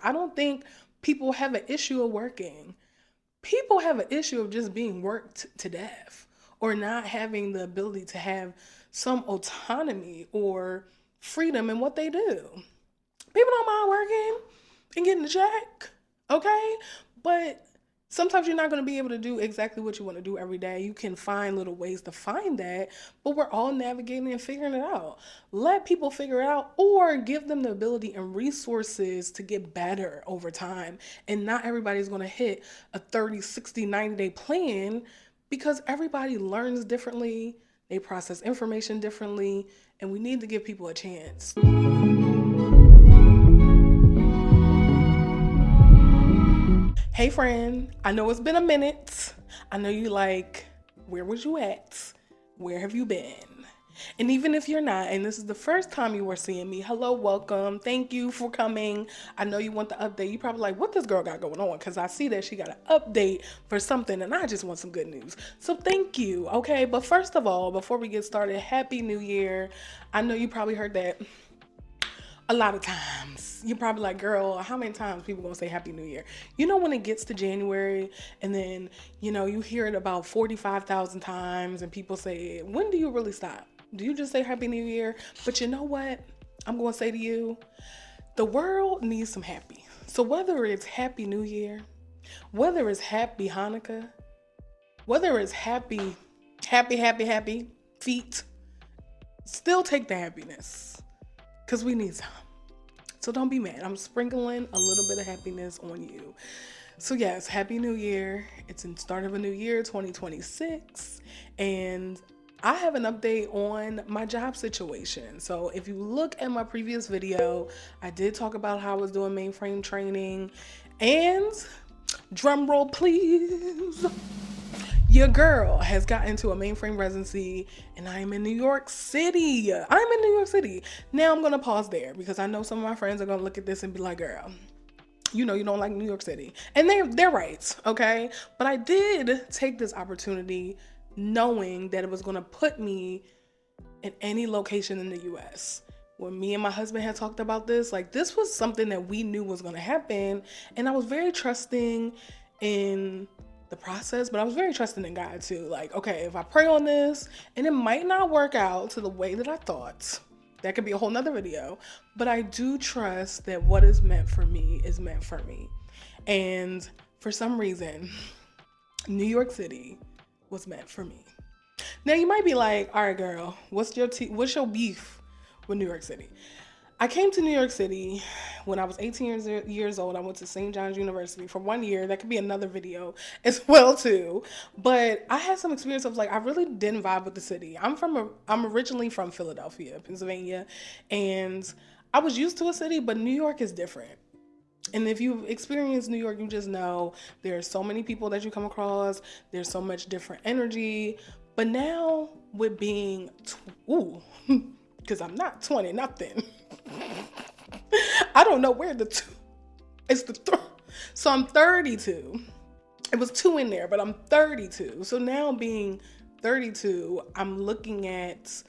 I don't think people have an issue of working. People have an issue of just being worked to death or not having the ability to have some autonomy or freedom in what they do. People don't mind working and getting a check, okay? But sometimes you're not going to be able to do exactly what you want to do every day. You can find little ways to find that, but we're all navigating and figuring it out. Let people figure it out or give them the ability and resources to get better over time. And not everybody's going to hit a 30, 60, 90-day plan because everybody learns differently, they process information differently, and we need to give people a chance. Hey friend, I know it's been a minute. I know you like, where was you at? Where have you been? And even if you're not, and this is the first time you were seeing me, hello, welcome. Thank you for coming. I know you want the update. You probably like, what this girl got going on? Because I see that she got an update for something and I just want some good news. So thank you, okay? But first of all, before we get started, Happy New Year. I know you probably heard that a lot of times. You're probably like, girl, how many times people gonna say Happy New Year? You know, when it gets to January and then, you hear it about 45,000 times and people say, when do you really stop? Do you just say Happy New Year? But you know what? I'm gonna say to you, the world needs some happy. So whether it's Happy New Year, whether it's Happy Hanukkah, whether it's happy feet, still take the happiness. Because we need some. So don't be mad. I'm sprinkling a little bit of happiness on you. So yes, Happy New Year. It's the start of a new year, 2026. And I have an update on my job situation. So if you look at my previous video, I did talk about how I was doing mainframe training. And drum roll please. Your girl has gotten into a mainframe residency and I am in New York City. Now I'm going to pause there because I know some of my friends are going to look at this and be like, girl, you don't like New York City. And they're right, okay? But I did take this opportunity knowing that it was going to put me in any location in the US. When me and my husband had talked about this, like this was something that we knew was going to happen. And I was very trusting in the process, but I was very trusting in God too. Like, okay, if I pray on this and it might not work out to the way that I thought, that could be a whole nother video, but I do trust that what is meant for me is meant for me. And for some reason, New York City was meant for me. Now you might be like, all right, girl, what's your beef with New York City? I came to New York City when I was 18 years old. I went to St. John's University for 1 year. That could be another video as well too. But I had some experience of like, I really didn't vibe with the city. I'm originally from Philadelphia, Pennsylvania, and I was used to a city, but New York is different. And if you've experienced New York, you just know there's so many people that you come across. There's so much different energy. But now with being, because I'm not 20 nothing. I don't know where the two, it's the three. So I'm 32. It was two in there, but I'm 32. So now being 32, I'm looking at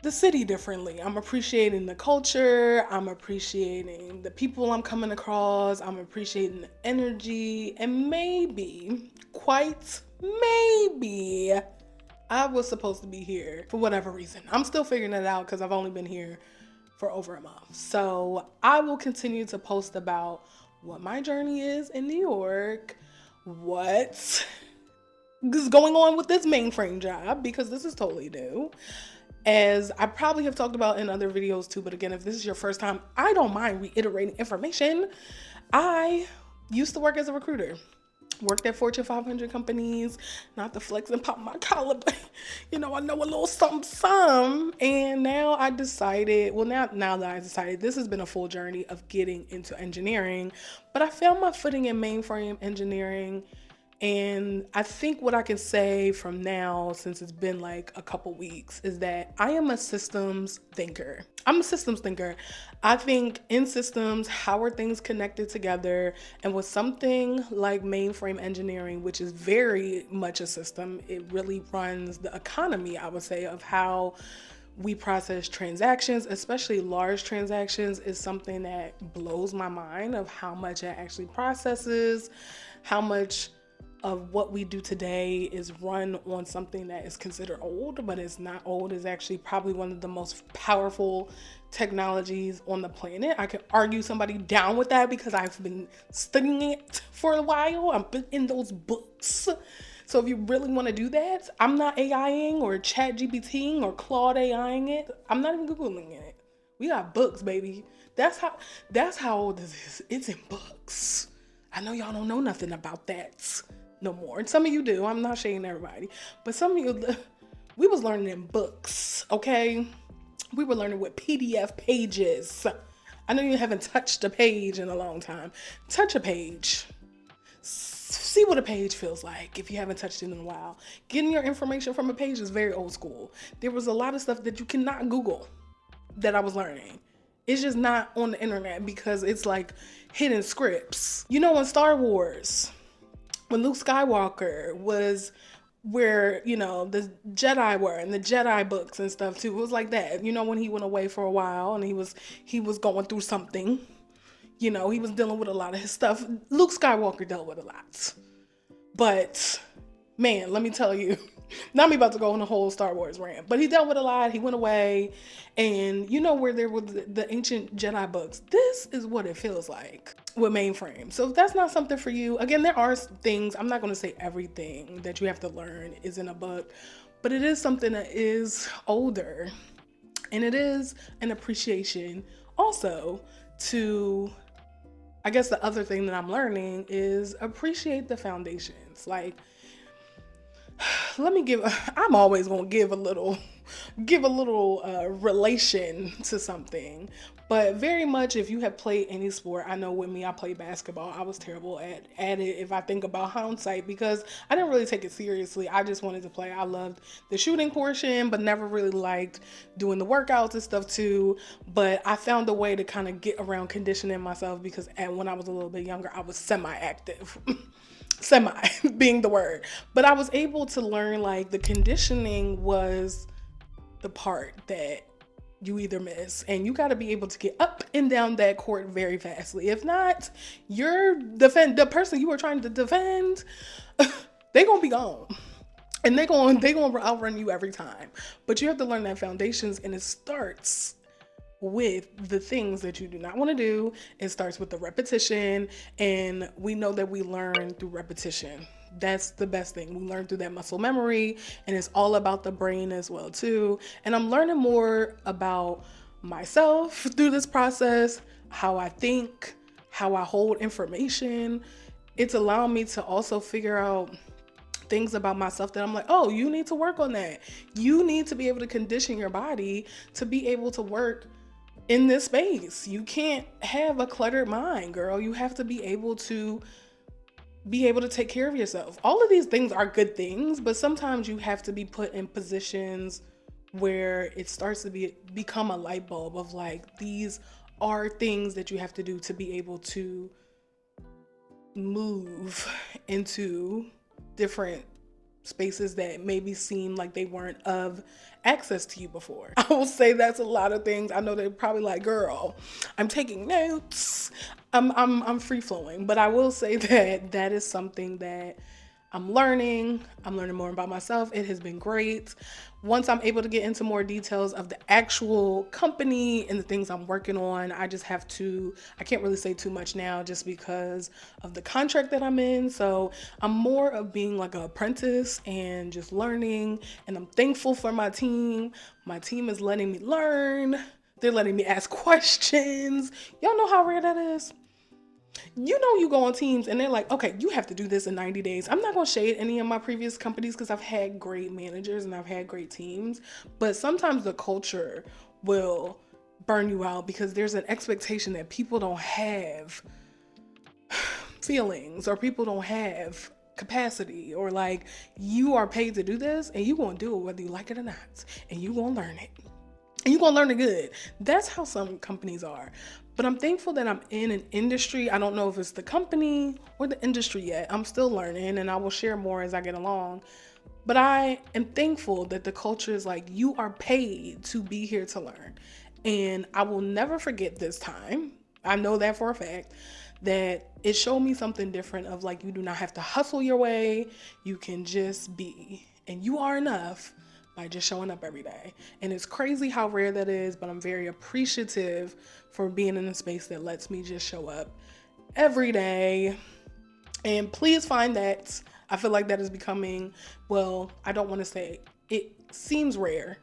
the city differently. I'm appreciating the culture. I'm appreciating the people I'm coming across. I'm appreciating the energy. And maybe, quite maybe, I was supposed to be here for whatever reason. I'm still figuring it out because I've only been here for over a month. So I will continue to post about what my journey is in New York, what is going on with this mainframe job, because this is totally new. As I probably have talked about in other videos too, but again, if this is your first time, I don't mind reiterating information. I used to work as a recruiter. Worked at Fortune 500 companies, not to flex and pop my collar, but I know a little something. And now I decided, now that I decided, this has been a full journey of getting into engineering, but I found my footing in mainframe engineering. And I think what I can say from now, since it's been like a couple weeks, is that I am a systems thinker. I think in systems, how are things connected together? And with something like mainframe engineering, which is very much a system, it really runs the economy, I would say, of how we process transactions, especially large transactions, is something that blows my mind of how much it actually processes, how much of what we do today is run on something that is considered old, but it's not old. It's actually probably one of the most powerful technologies on the planet. I could argue somebody down with that because I've been studying it for a while. I've been in those books. So if you really want to do that, I'm not AIing or chat GPTing or Claude AIing it. I'm not even Googling it. We got books, baby. That's how old this is. It's in books. I know y'all don't know nothing about that no more. And some of you do. I'm not shading everybody. But some of you, we was learning in books, okay? We were learning with PDF pages. I know you haven't touched a page in a long time. Touch a page. See what a page feels like if you haven't touched it in a while. Getting your information from a page is very old school. There was a lot of stuff that you cannot Google that I was learning. It's just not on the internet because it's like hidden scripts. You know, in Star Wars, when Luke Skywalker was where, you know, the Jedi were and the Jedi books and stuff too. It was like that. You know, when he went away for a while and he was going through something. You know, he was dealing with a lot of his stuff. Luke Skywalker dealt with a lot. But man, let me tell you, not me about to go on a whole Star Wars rant, but he dealt with a lot. He went away, and you know where there were the ancient Jedi books. This is what it feels like with mainframe. So if that's not something for you, again, there are things, I'm not going to say everything that you have to learn is in a book, but it is something that is older, and it is an appreciation also to, I guess the other thing that I'm learning is appreciate the foundations. Like, I'm always going to give a little relation to something, but very much if you have played any sport, I know with me, I played basketball. I was terrible at it if I think about hindsight because I didn't really take it seriously. I just wanted to play. I loved the shooting portion, but never really liked doing the workouts and stuff too. But I found a way to kind of get around conditioning myself because when I was a little bit younger, I was semi-active. Semi being the word, but I was able to learn like the conditioning was the part that you either miss, and you got to be able to get up and down that court very fastly. If not, the person you were trying to defend, they gonna be gone, and they gonna outrun you every time. But you have to learn that foundations, and it starts with the things that you do not want to do. It starts with the repetition, and we know that we learn through repetition. That's the best thing. We learn through that muscle memory, and it's all about the brain as well too. And I'm learning more about myself through this process, how I think, how I hold information. It's allowing me to also figure out things about myself that I'm like, oh, you need to work on that. You need to be able to condition your body to be able to work in this space. You can't have a cluttered mind, girl. You have to be able to take care of yourself. All of these things are good things, but sometimes you have to be put in positions where it starts to become a light bulb of like, these are things that you have to do to be able to move into different spaces that maybe seem like they weren't of access to you before. I will say that's a lot of things. I know they're probably like, girl, I'm taking notes. I'm free flowing, but I will say that is something that I'm learning more about myself. It has been great. Once I'm able to get into more details of the actual company and the things I'm working on, I can't really say too much now just because of the contract that I'm in. So I'm more of being like an apprentice and just learning, and I'm thankful for my team. My team is letting me learn. They're letting me ask questions. Y'all know how rare that is? You know, you go on teams and they're like, okay, you have to do this in 90 days. I'm not going to shade any of my previous companies because I've had great managers and I've had great teams, but sometimes the culture will burn you out because there's an expectation that people don't have feelings or people don't have capacity, or like, you are paid to do this and you're going to do it whether you like it or not, and you're going to learn it. And you're going to learn it good. That's how some companies are. But I'm thankful that I'm in an industry. I don't know if it's the company or the industry yet. I'm still learning, and I will share more as I get along. But I am thankful that the culture is like, you are paid to be here to learn. And I will never forget this time. I know that for a fact, that it showed me something different of like, you do not have to hustle your way. You can just be. And you are enough by just showing up every day. And it's crazy how rare that is, but I'm very appreciative for being in a space that lets me just show up every day. And please find that. I feel like that is becoming, well, I don't want to say it seems rare.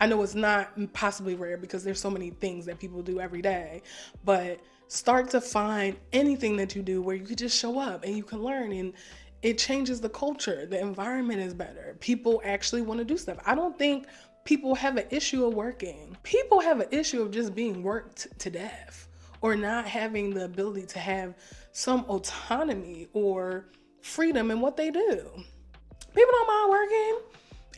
I know it's not possibly rare because there's so many things that people do every day, but start to find anything that you do where you can just show up and you can learn, and it changes the culture. The environment is better. People actually want to do stuff. I don't think people have an issue of working. People have an issue of just being worked to death or not having the ability to have some autonomy or freedom in what they do. People don't mind working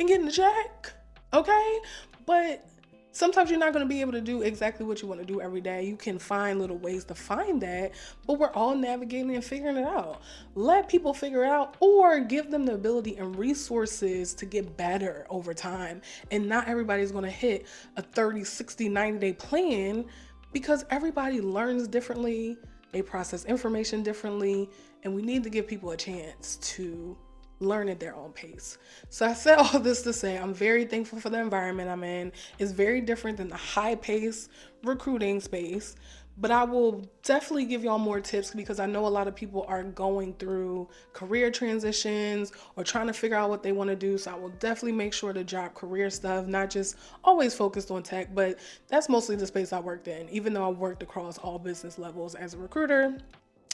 and getting a check, okay? But sometimes you're not going to be able to do exactly what you want to do every day. You can find little ways to find that, but we're all navigating and figuring it out. Let people figure it out, or give them the ability and resources to get better over time. And not everybody's going to hit a 30, 60, 90-day plan, because everybody learns differently. They process information differently, and we need to give people a chance to learn at their own pace. So I said all this to say I'm very thankful for the environment I'm in. It's very different than the high pace recruiting space, but I will definitely give y'all more tips because I know a lot of people are going through career transitions or trying to figure out what they want to do. So I will definitely make sure to drop career stuff, not just always focused on tech, but that's mostly the space I worked in, even though I worked across all business levels as a recruiter.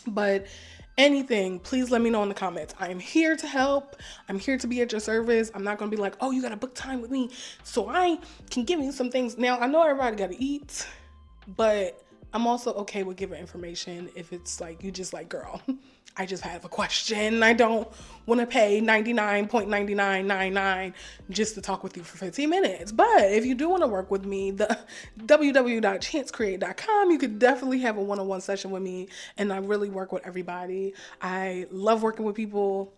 But anything, please let me know in the comments. I am here to help. I'm here to be at your service. I'm not going to be like, oh, you got to book time with me so I can give you some things. Now, I know everybody got to eat, but I'm also okay with giving information if it's like, you just like, girl, I just have a question. I don't want to pay $99.9999 just to talk with you for 15 minutes. But if you do want to work with me, the www.chancecreate.com, you could definitely have a one-on-one session with me. And I really work with everybody. I love working with people.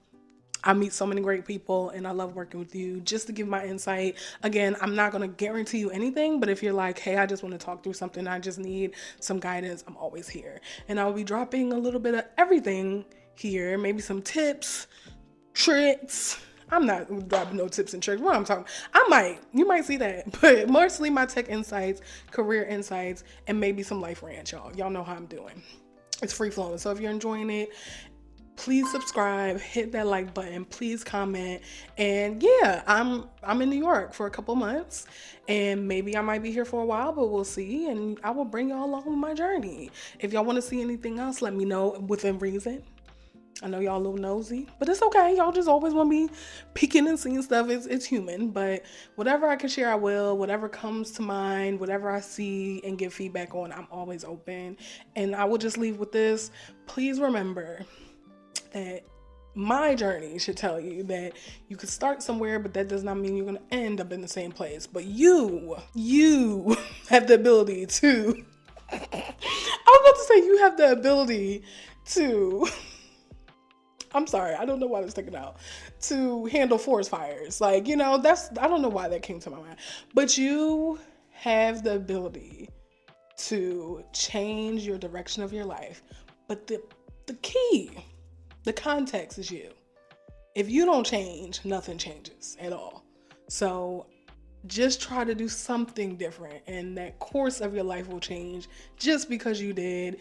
I meet so many great people, and I love working with you. Just to give my insight, again, I'm not going to guarantee you anything, but if you're like, hey, I just want to talk through something, I just need some guidance, I'm always here. And I'll be dropping a little bit of everything here, maybe some tips, tricks. I'm not dropping no tips and tricks. What I'm talking, you might see that, but mostly my tech insights, career insights, and maybe some life rant, y'all. Y'all know how I'm doing. It's free flowing. So if you're enjoying it, please subscribe, hit that like button, please comment. And yeah, I'm in New York for a couple months, and maybe I might be here for a while, but we'll see. And I will bring y'all along with my journey. If y'all want to see anything else, let me know within reason. I know y'all a little nosy, but it's okay. Y'all just always want me peeking and seeing stuff. It's human, but whatever I can share, I will. Whatever comes to mind, whatever I see and give feedback on, I'm always open. And I will just leave with this. Please remember that my journey should tell you that you could start somewhere, but that does not mean you're going to end up in the same place. But you have the ability to, I was about to say you have the ability to, I'm sorry, I don't know why that's sticking out, to handle forest fires. Like, I don't know why that came to my mind, but you have the ability to change your direction of your life. But the key, the context is you. If you don't change, nothing changes at all. So just try to do something different, and that course of your life will change just because you did.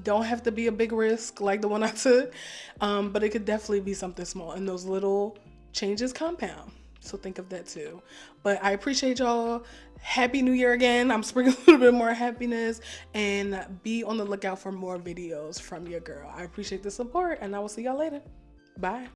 Don't have to be a big risk like the one I took, but it could definitely be something small, and those little changes compound. So think of that too. But I appreciate y'all. Happy New Year again. I'm sprinkling a little bit more happiness, and be on the lookout for more videos from your girl. I appreciate the support, and I will see y'all later. Bye.